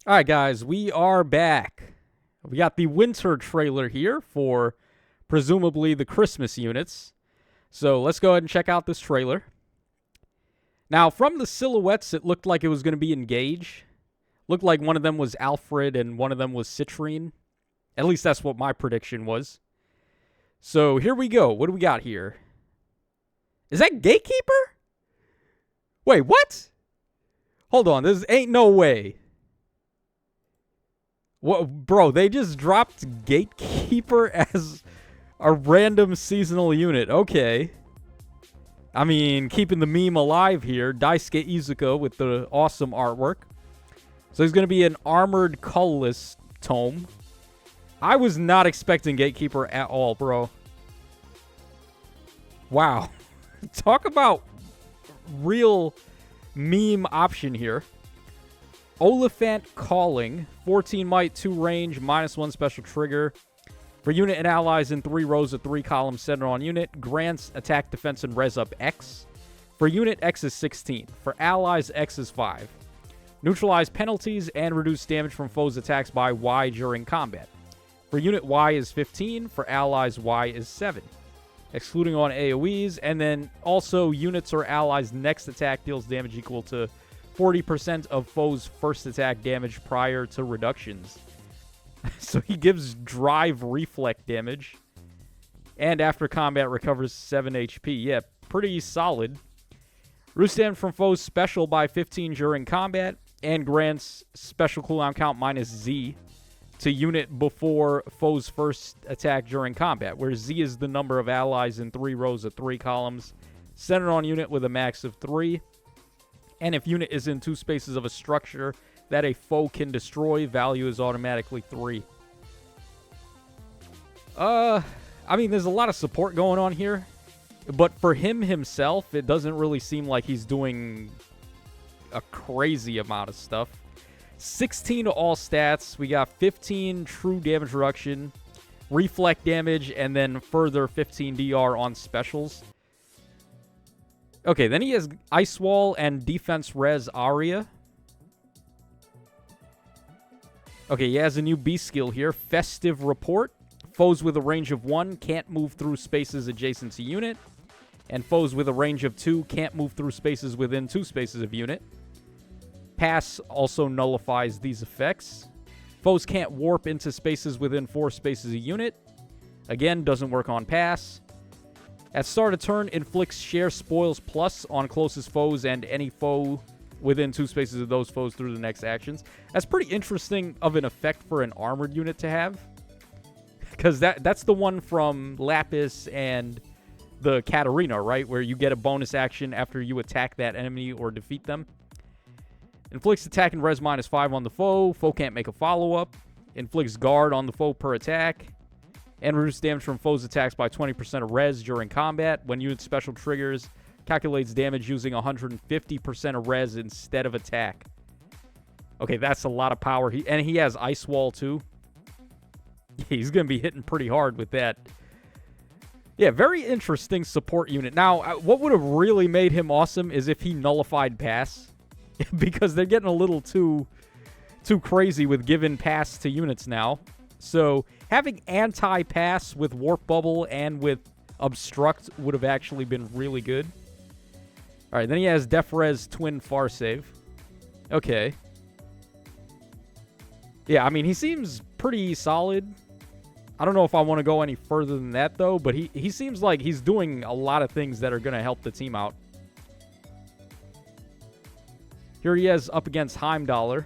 All right, guys, we are back. We got the winter trailer here for presumably the Christmas units. So let's go ahead and check out this trailer. Now, from the silhouettes, it looked like it was going to be Engage. Looked like one of them was Alfred and one of them was Citrine. At least that's what my prediction was. So here we go. What do we got here? Is that Gatekeeper? Wait, what? Hold on. This ain't no way. What, bro, they just dropped Gatekeeper as a random seasonal unit. Okay. I mean, keeping the meme alive here. Daisuke Izuka with the awesome artwork. So he's going to be an armored colorless tome. I was not expecting Gatekeeper at all, bro. Wow. Talk about real meme option here. Oliphant Calling, 14 might, 2 range, -1 special trigger. For unit and allies in 3 rows of 3 columns centered on unit, grants attack, defense, and res up X. For unit, X is 16. For allies, X is 5. Neutralize penalties and reduce damage from foes' attacks by Y during combat. For unit, Y is 15. For allies, Y is 7. Excluding on AoEs, and then also units or allies' next attack deals damage equal to 40% of foes' first attack damage prior to reductions. So he gives drive reflect damage. And after combat recovers 7 HP. Yeah, pretty solid. Reduce damage from foes special by 15 during combat. And grants special cooldown count -Z to unit before foes' first attack during combat. Where Z is the number of allies in 3 rows of 3 columns. Centered on unit with a max of 3. And if unit is in 2 spaces of a structure that a foe can destroy, value is automatically 3. I mean, there's a lot of support going on here. But for him himself, it doesn't really seem like he's doing a crazy amount of stuff. 16 to all stats. We got 15 true damage reduction, reflect damage, and then further 15 DR on specials. Okay, then he has Ice Wall and Defense Res Aria. Okay, he has a new B skill here. Festive Report. Foes with a range of 1 can't move through spaces adjacent to unit. And foes with a range of 2 can't move through spaces within 2 spaces of unit. Pass also nullifies these effects. Foes can't warp into spaces within 4 spaces a unit. Again, doesn't work on Pass. At start of turn, inflicts share spoils plus on closest foes and any foe within 2 spaces of those foes through the next actions. That's pretty interesting of an effect for an armored unit to have. Because that's the one from Lapis and the Katarina, right? Where you get a bonus action after you attack that enemy or defeat them. Inflicts attack and res -5 on the foe. Foe can't make a follow-up. Inflicts guard on the foe per attack. And reduce damage from foes' attacks by 20% of res during combat. When unit special triggers, calculates damage using 150% of res instead of attack. Okay, that's a lot of power. And he has Ice Wall, too. He's going to be hitting pretty hard with that. Yeah, very interesting support unit. Now, what would have really made him awesome is if he nullified Pass. Because they're getting a little too crazy with giving Pass to units now. So, having anti-pass with Warp Bubble and with Obstruct would have actually been really good. Alright, then he has Def Res Twin Far Save. Okay. Yeah, I mean, he seems pretty solid. I don't know if I want to go any further than that, though, but he seems like he's doing a lot of things that are going to help the team out. Here he is up against Heimdallr.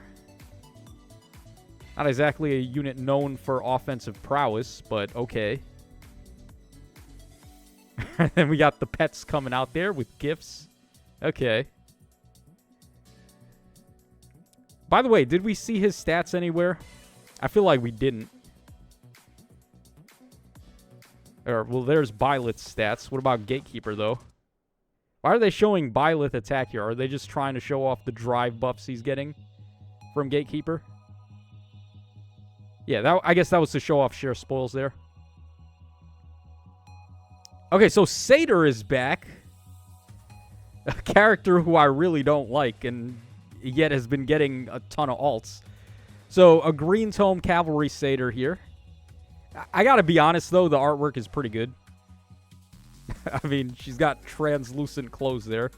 Not exactly a unit known for offensive prowess, but okay. And we got the pets coming out there with gifts. Okay. By the way, did we see his stats anywhere? I feel like we didn't. Or, well, there's Byleth's stats. What about Gatekeeper, though? Why are they showing Byleth attack here? Are they just trying to show off the drive buffs he's getting from Gatekeeper? Yeah, I guess that was to show off share spoils there. Okay, so Seior is back. A character who I really don't like, and yet has been getting a ton of alts. So, a Green Tome Cavalry Satyr here. I gotta be honest, though, the artwork is pretty good. I mean, she's got translucent clothes there.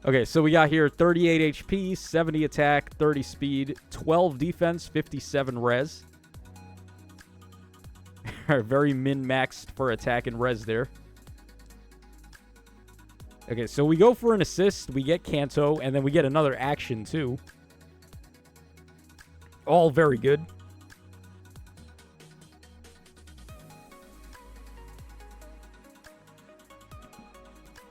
Okay, so we got here 38 HP, 70 attack, 30 speed, 12 defense, 57 res. Very min-maxed for attack and res there. Okay, so we go for an assist, we get Kanto, and then we get another action, too. All very good.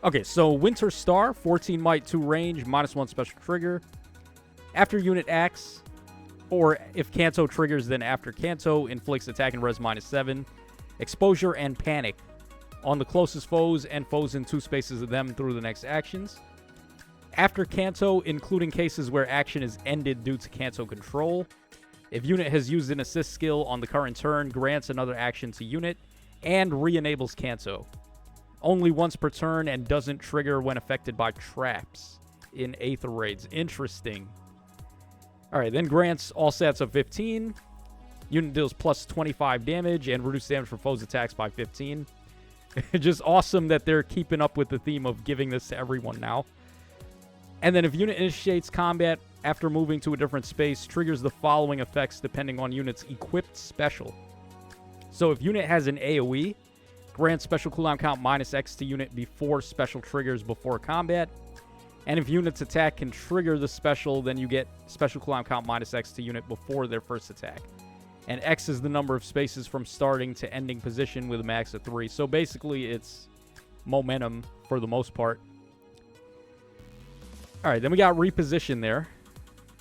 Okay, so Winter Star, 14 might, 2 range, -1 special trigger. After unit acts, or if Kanto triggers, then after Kanto, inflicts attack and res -7. Exposure and panic on the closest foes and foes in 2 spaces of them through the next actions. After Kanto, including cases where action is ended due to Kanto control. If unit has used an assist skill on the current turn, grants another action to unit, and re-enables Kanto. Only once per turn and doesn't trigger when affected by traps in Aether Raids. Interesting. Alright, then grants all stats of 15. Unit deals plus 25 damage and reduce damage for foes' attacks by 15. Just awesome that they're keeping up with the theme of giving this to everyone now. And then if unit initiates combat after moving to a different space, triggers the following effects depending on unit's equipped special. So if unit has an AoE, grant special cooldown count -X to unit before special triggers before combat. And if unit's attack can trigger the special, then you get special cooldown count -X to unit before their first attack. And X is the number of spaces from starting to ending position with a max of 3. So basically, it's momentum for the most part. Alright, then we got reposition there.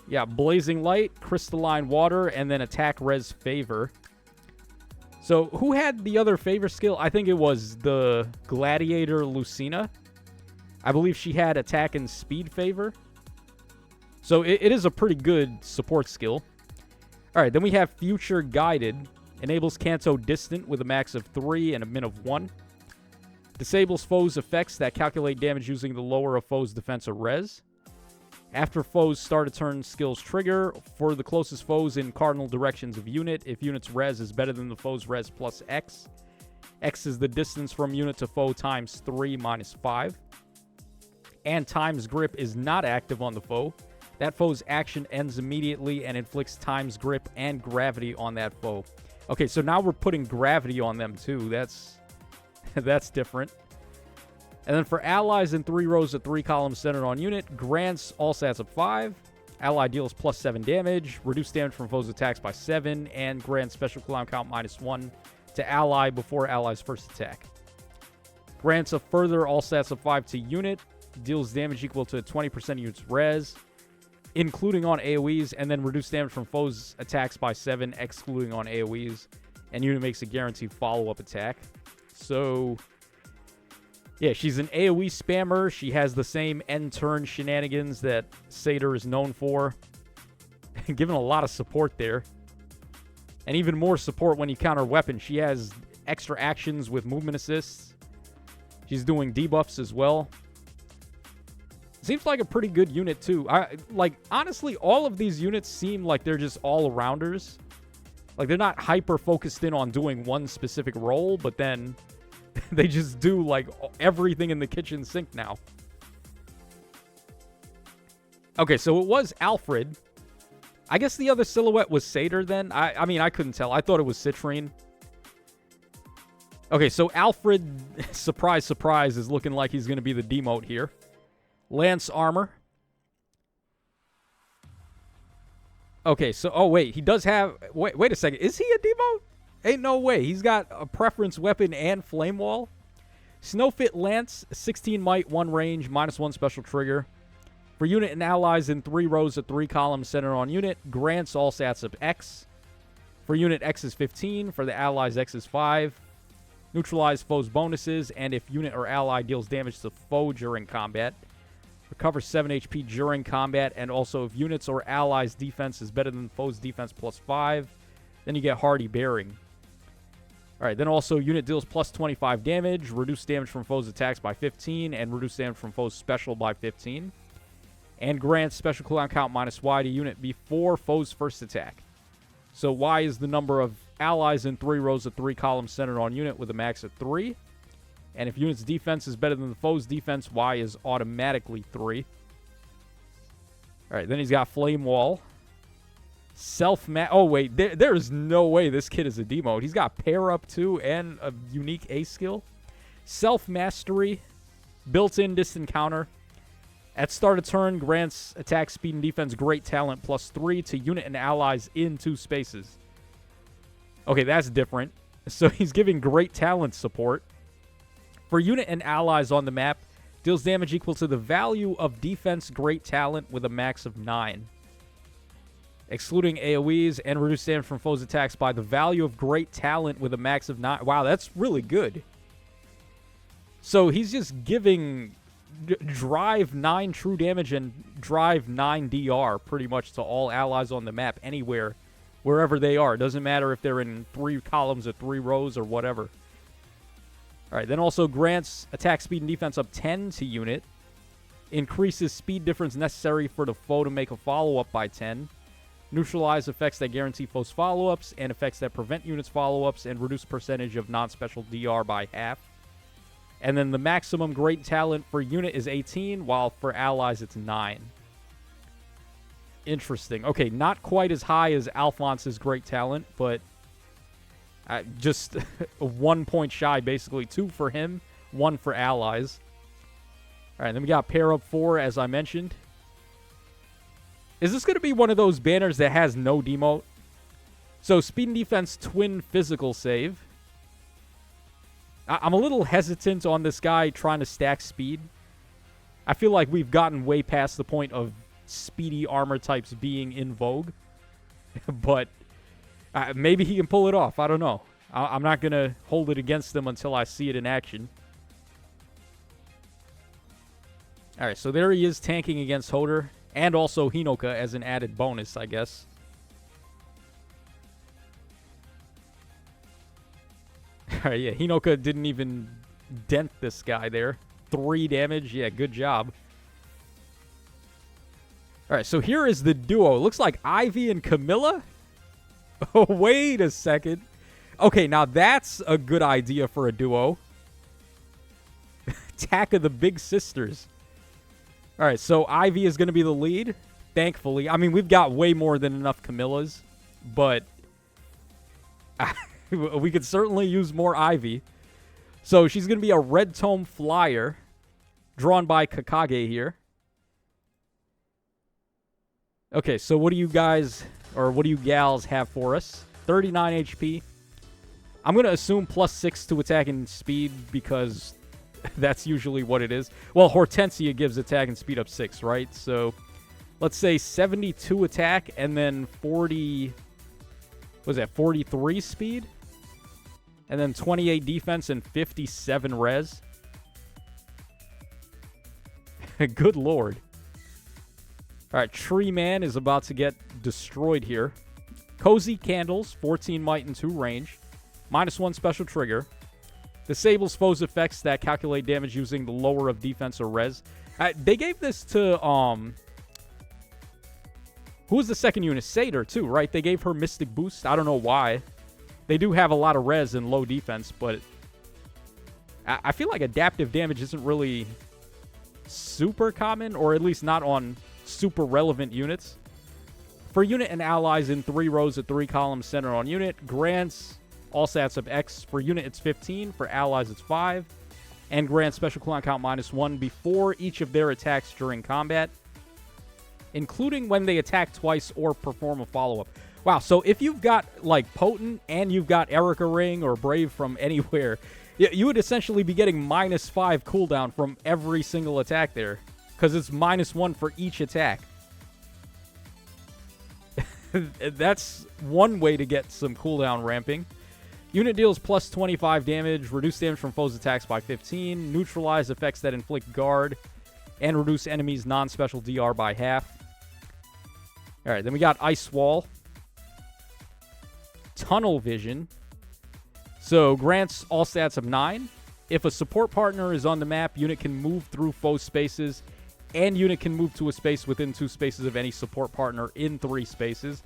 Yeah, Blazing Light, Crystalline Water, and then Attack Res Favor. So, who had the other favor skill? I think it was the Gladiator Lucina. I believe she had Attack and Speed Favor. So, it is a pretty good support skill. Alright, then we have Future Guided. Enables Kanto Distant with a max of 3 and a min of 1. Disables foes' effects that calculate damage using the lower of foes' defense or res. After foes start a turn skills trigger for the closest foes in cardinal directions of unit. If unit's res is better than the foe's res plus X. X is the distance from unit to foe times 3 minus 5. And times grip is not active on the foe. That foe's action ends immediately and inflicts times grip and gravity on that foe. Okay, so now we're putting gravity on them too. That's different. And then for allies in 3 rows of 3 columns centered on unit, grants all stats of 5. Ally deals plus 7 damage, reduce damage from foes' attacks by 7, and grants special cooldown count -1 to ally before ally's first attack. Grants a further all stats of 5 to unit, deals damage equal to 20% of unit's res, including on AoEs, and then reduce damage from foes' attacks by 7, excluding on AoEs, and unit makes a guaranteed follow-up attack. So, yeah, she's an AoE spammer. She has the same end-turn shenanigans that Satyr is known for. Given a lot of support there. And even more support when you counter weapons. She has extra actions with movement assists. She's doing debuffs as well. Seems like a pretty good unit, too. Honestly, all of these units seem like they're just all-arounders. Like, they're not hyper-focused in on doing one specific role, but then they just do, like, everything in the kitchen sink now. Okay, so it was Alfred. I guess the other silhouette was Satyr then. I mean, I couldn't tell. I thought it was Citrine. Okay, so Alfred, surprise, surprise, is looking like he's going to be the demote here. Lance armor. Okay, so, oh, wait, he does have, wait a second. Is he a demote? Ain't no way. He's got a preference weapon and flame wall. Snowfit Lance, 16 might, 1 range, -1 special trigger. For unit and allies in 3 rows of 3 columns centered on unit, grants all stats of X. For unit, X is 15. For the allies, X is 5. Neutralize foes' bonuses, and if unit or ally deals damage to foe during combat, recover 7 HP during combat, and also if units or allies' defense is better than foe's defense plus 5, then you get Hardy Bearing. Alright, then also unit deals plus 25 damage, reduce damage from foes' attacks by 15, and reduce damage from foes' special by 15. and grants special cooldown count -Y to unit before foe's first attack. So Y is the number of allies in 3 rows of 3 columns centered on unit with a max of 3. And if unit's defense is better than the foe's defense, Y is automatically 3. All right, then he's got Flame Wall. Oh, wait. There is no way this kid is a D-mode. He's got Pair Up, too, and a unique A skill. Self-Mastery. Built-in distant counter. At start of turn, grants attack, speed, and defense great talent +3 to unit and allies in 2 spaces. Okay, that's different. So he's giving great talent support. For unit and allies on the map, deals damage equal to the value of defense great talent with a max of 9. Excluding AoEs, and reduce damage from foes' attacks by the value of great talent with a max of 9. Wow, that's really good. So he's just giving drive 9 true damage and drive 9 DR pretty much to all allies on the map anywhere, wherever they are. It doesn't matter if they're in 3 columns or 3 rows or whatever. All right, then also grants attack, speed, and defense up 10 to unit. Increases speed difference necessary for the foe to make a follow-up by 10. Neutralize effects that guarantee foes follow-ups and effects that prevent units follow-ups, and reduce percentage of non-special DR by half. And then the maximum great talent for unit is 18, while for allies it's 9. Interesting. Okay, not quite as high as Alphonse's great talent, but just 1 point shy, basically. 2 for him, 1 for allies. All right, then we got Pair Up 4, as I mentioned. Is this going to be one of those banners that has no demote? So, speed and defense, twin physical save. I'm a little hesitant on this guy trying to stack speed. I feel like we've gotten way past the point of speedy armor types being in vogue. But maybe he can pull it off. I don't know. I'm not going to hold it against him until I see it in action. All right, so there he is tanking against Hoder. And also Hinoka as an added bonus, I guess. All right, yeah, Hinoka didn't even dent this guy there. 3 damage. Yeah, good job. All right, so here is the duo. It looks like Ivy and Camilla. Oh, wait a second. Okay, now that's a good idea for a duo. Attack of the Big Sisters. All right, so Ivy is going to be the lead, thankfully. I mean, we've got way more than enough Camillas, but we could certainly use more Ivy. So she's going to be a Red Tome Flyer, drawn by Kakage here. Okay, so what do you guys, or what do you gals have for us? 39 HP. I'm going to assume +6 to attack and speed because that's usually what it is. Well, Hortensia gives attack and speed up 6, right? So let's say 72 attack and then 40... What was that? 43 speed? And then 28 defense and 57 res. Good lord. Alright, Tree Man is about to get destroyed here. Cozy Candles, 14 might and 2 range. -1 special trigger. Disables foes' effects that calculate damage using the lower of defense or res. They gave this to, who was the second unit? Seior, too, right? They gave her Mystic Boost. I don't know why. They do have a lot of res and low defense, but I feel like adaptive damage isn't really super common, or at least not on super relevant units. For unit and allies in 3 rows of 3 columns centered on unit, grants all stats of X. For unit, it's 15. For allies, it's 5. And grants special cooldown count -1 before each of their attacks during combat, including when they attack twice or perform a follow-up. Wow, so if you've got, like, Potent and you've got Erica Ring or Brave from anywhere, you would essentially be getting -5 cooldown from every single attack there, because it's -1 for each attack. That's one way to get some cooldown ramping. Unit deals +25 damage, reduce damage from foes' attacks by 15, neutralize effects that inflict guard, and reduce enemies' non-special DR by half. Alright, then we got Ice Wall. Tunnel Vision. So, grants all stats of 9. If a support partner is on the map, unit can move through foe spaces and unit can move to a space within 2 spaces of any support partner in 3 spaces.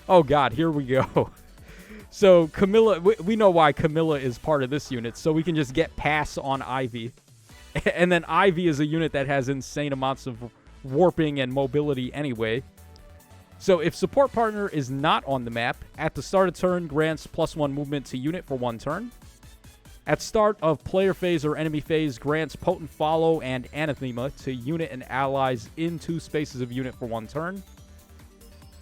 Oh god, here we go. So Camilla, we know why Camilla is part of this unit, so we can just get pass on Ivy. And then Ivy is a unit that has insane amounts of warping and mobility anyway. So if support partner is not on the map, at the start of turn grants +1 movement to unit for 1 turn. At start of player phase or enemy phase, grants potent follow and anathema to unit and allies in 2 spaces of unit for 1 turn.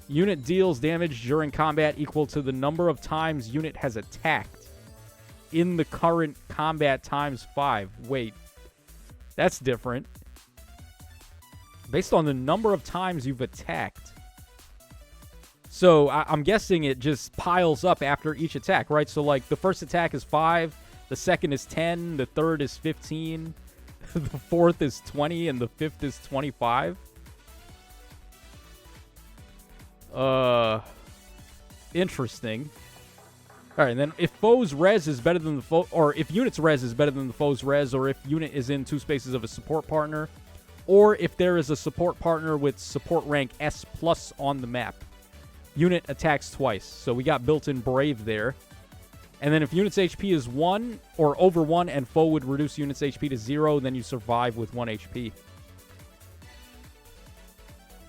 Unit deals damage during combat equal to the number of times unit has attacked in the current combat times 5. Wait, that's different. Based on the number of times you've attacked. So I'm guessing it just piles up after each attack, right? So like the first attack is 5, the second is 10, the third is 15, the fourth is 20, and the fifth is 25. Interesting. All right, and then if foe's res is better than the foe, or if unit's res is better than the foe's res, or if unit is in 2 spaces of a support partner, or if there is a support partner with support rank S+ on the map, unit attacks twice. So we got built-in Brave there. And then if unit's HP is 1 or over 1 and foe would reduce unit's HP to 0, then you survive with 1 HP.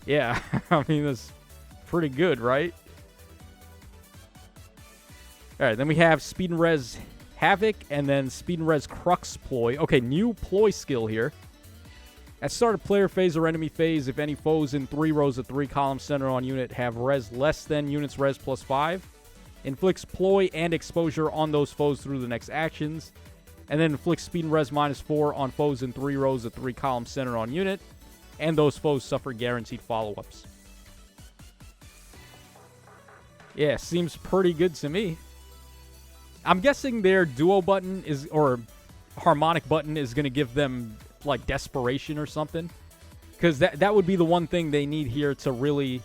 Yeah, I mean, that's pretty good, right? All right, then we have Speed and Res Havoc and then Speed and Res Crux Ploy. Okay, new Ploy skill here. At start of player phase or enemy phase, if any foes in 3 rows of 3 columns center on unit have res less than unit's res +5, inflicts ploy and exposure on those foes through the next actions, and then inflicts speed and res -4 on foes in 3 rows of 3 columns center on unit, and those foes suffer guaranteed follow-ups. Yeah, seems pretty good to me. I'm guessing their duo button is, or harmonic button is going to give them like desperation or something, because that would be the one thing they need here to really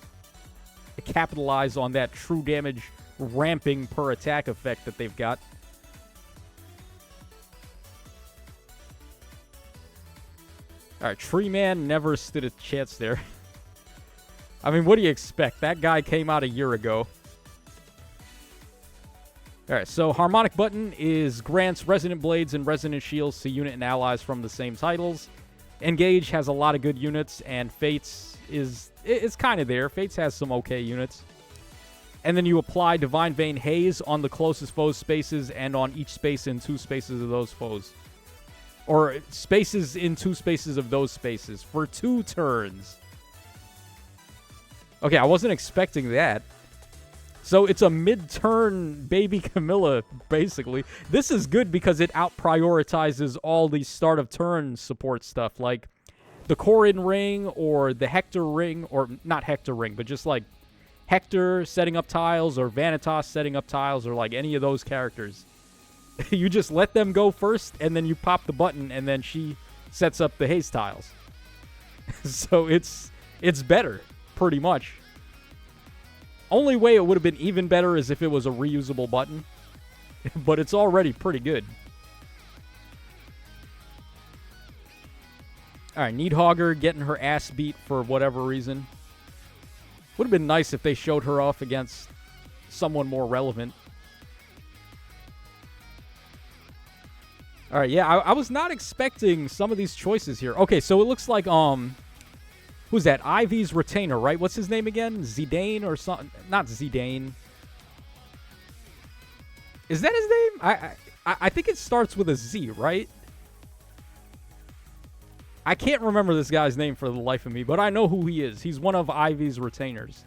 capitalize on that true damage ramping per attack effect that they've got. All right, Tree Man never stood a chance there. I mean, what do you expect? That guy came out a year ago. All right, so Harmonic Button is grants Resonant Blades and Resonant Shields to unit and allies from the same titles. Engage has a lot of good units, and Fates is kind of there. Fates has some okay units. And then you apply Divine Vein Haze on the closest foe's spaces and on each space in 2 spaces of those foes. Or spaces in 2 spaces of those spaces for 2 turns. Okay, I wasn't expecting that. So it's a mid-turn baby Camilla, basically. This is good because it out-prioritizes all the start-of-turn support stuff, like the Corin Ring or the Hector Ring, or not Hector Ring, but just like Hector setting up tiles or Vanitas setting up tiles or like any of those characters. You just let them go first, and then you pop the button, and then she sets up the haze tiles. So it's better, pretty much. Only way it would have been even better is if it was a reusable button. But it's already pretty good. Alright, Needhogger getting her ass beat for whatever reason. Would have been nice if they showed her off against someone more relevant. Alright, yeah, I was not expecting some of these choices here. Okay, so it looks like, who's that? Ivy's retainer, right? What's his name again? Zidane or something? Not Zidane. Is that his name? I think it starts with a Z, right? I can't remember this guy's name for the life of me, but I know who he is. He's one of Ivy's retainers.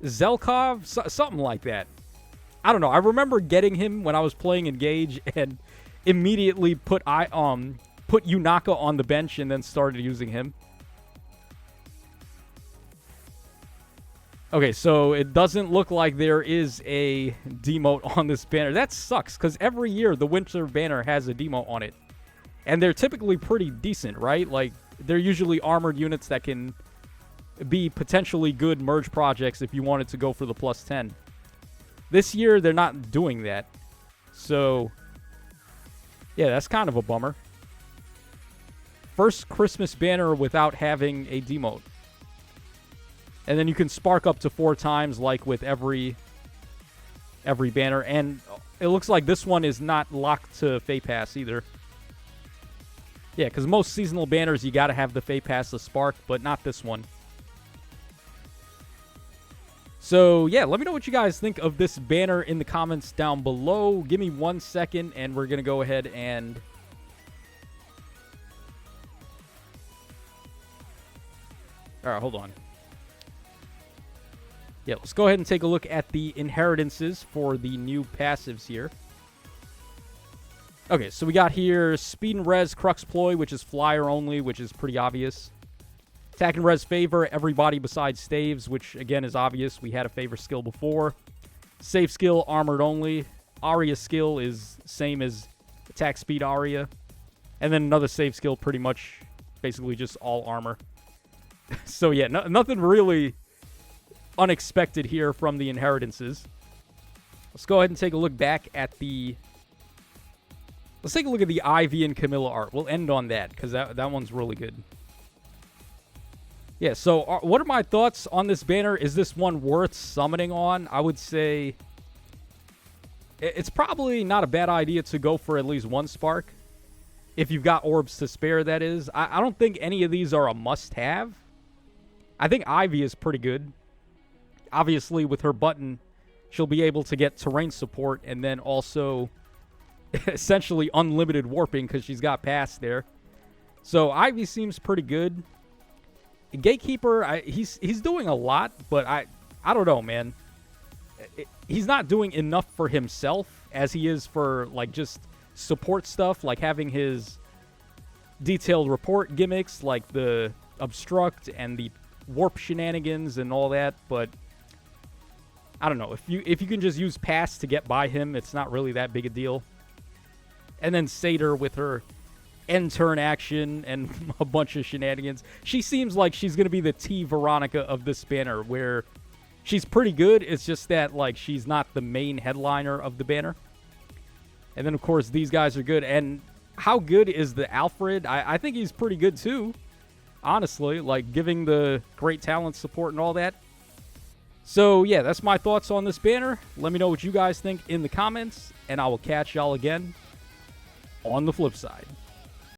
Zelkov? Something like that. I don't know. I remember getting him when I was playing Engage and immediately put Yunaka on the bench and then started using him. Okay, so it doesn't look like there is a demote on this banner. That sucks, because every year the winter banner has a demote on it. And they're typically pretty decent, right? Like, they're usually armored units that can be potentially good merge projects if you wanted to go for the +10. This year, they're not doing that. So, yeah, that's kind of a bummer. first Christmas banner without having a demote. And then you can spark up to 4 times like with every banner. And it looks like this one is not locked to Fay Pass either. Yeah, because most seasonal banners, you got to have the Fay Pass to spark, but not this one. So, yeah, let me know what you guys think of this banner in the comments down below. Give me 1 second, and we're going to go ahead and... All right, hold on. Yeah, let's go ahead and take a look at the inheritances for the new passives here. Okay, so we got here Speed and Res Crux Ploy, which is flyer only, which is pretty obvious. Attack and Res Favor, everybody besides Staves, which again is obvious. We had a Favor skill before. Save skill, Armored only. Aria skill is same as Attack Speed Aria. And then another save skill, pretty much basically just all armor. So yeah, nothing really unexpected here from the inheritances. Let's go ahead and take a look back at the... Let's take a look at the Ivy and Camilla art. We'll end on that, because that one's really good. Yeah, so what are my thoughts on this banner? Is this one worth summoning on? I would say it's probably not a bad idea to go for at least 1 spark. If you've got orbs to spare, that is. I don't think any of these are a must-have. I think Ivy is pretty good. Obviously, with her button, she'll be able to get terrain support and then also essentially unlimited warping because she's got pass there. So Ivy seems pretty good. Gatekeeper, he's doing a lot, but I don't know, man. He's not doing enough for himself as he is for, like, just support stuff, like having his detailed report gimmicks, like the obstruct and the warp shenanigans and all that, but I don't know. If you can just use pass to get by him, it's not really that big a deal. And then Seior with her end turn action and a bunch of shenanigans. She seems like she's going to be the T Veronica of this banner, where she's pretty good. It's just that, like, she's not the main headliner of the banner. And then, of course, these guys are good. And how good is the Alfred? I think he's pretty good, too. Honestly, like, giving the great talent support and all that. So, yeah, that's my thoughts on this banner. Let me know what you guys think in the comments, and I will catch y'all again on the flip side.